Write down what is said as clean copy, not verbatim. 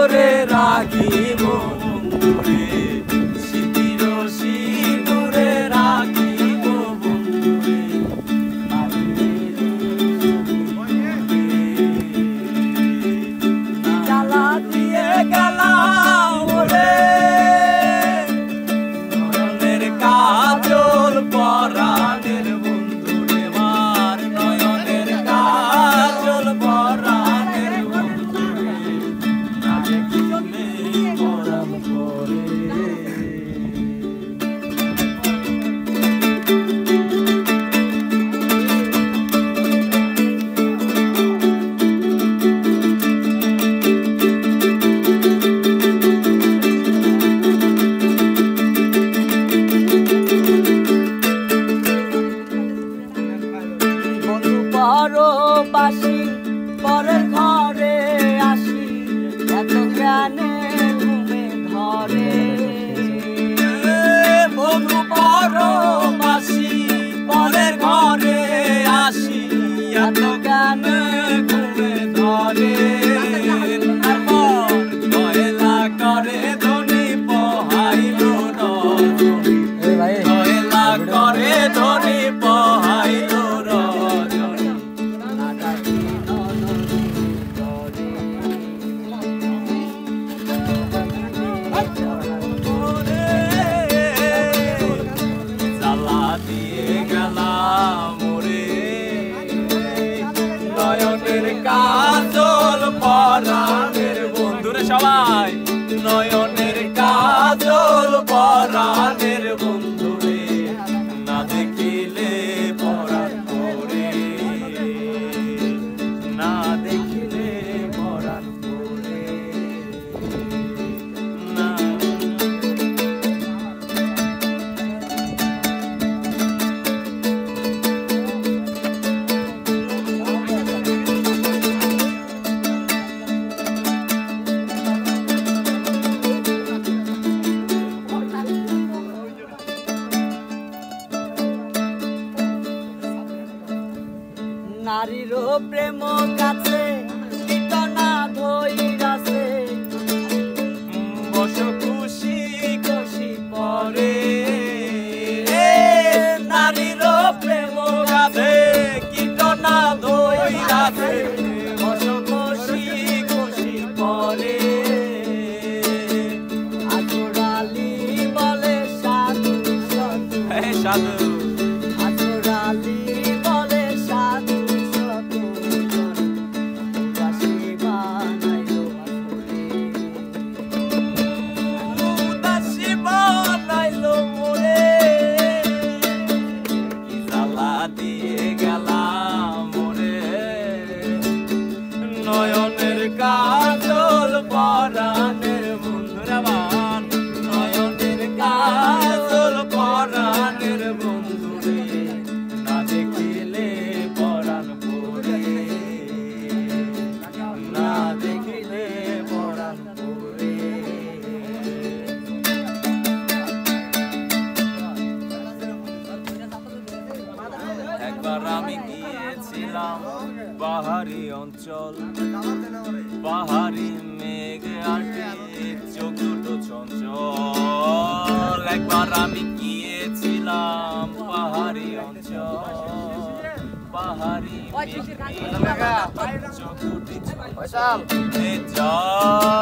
করে রাখিব বন্ধুরে, স্মৃতির সিঁদুরে রাখিব বন্ধুরে। জ্বালা দিয়ে গেলাম রে নয়নের কাজল পরাণের বন্ধুরে, মার নয়নের কাজল পরাণের বন্ধুরে, না দেখিলে পরাণ পরে। পরবাসী পরের ঘরে আসি, এত জ্ঞানে ঘুমে ধরে। বন্ধু পরবাসী পরের ঘরে আসি, এত জ্ঞানে ঘুমে ধরে। কয়লা করে ধনী পহাইল রজনী, কয়লা করে ধনী পহাইল রজনী। জ্বালা দিয়ে গেলাম রে নয়নের কাজল পরাণের বন্ধুরে, সবাই নয়নের কাজল পরাণের বন্ধুরে, না দেখিলে পরাণ পরে, না দেখিলে পরাণ পরে। না নারীর প্রেম কাছে কীটনা ধইরাছে, বস খুশি খুশি পরে। নারীর প্রেম গাছে কীটনা ধইরাছে, বস খুশি খুশি পরে। আচরালি বলে সাধু সাধু, সাধু আচরালি বলে সাধু সাধু, উদাসী বানাইলো আসরে। উদাসী বানাইলো মোরে, কি জ্বালা দিয়ে গেলাম মোরে নয়নের কাজল পরাণের বন্ধুরে, মান নয়নের কাজল পরাণের বন্ধুরে, না দেখিলে পরাণ পরে, না দেখিলে পরাণ পরে। একবার আমি গিয়েছিলাম পাহাড়ি অঞ্চল, পাহাড়ি মেঘ আটে চোখ দুটো চঞ্চল। একবার আমি গিয়েছিলাম পাহাড়ি অঞ্চল, পাহাড়ি মেঘ চোখ দুটি চঞ্চল।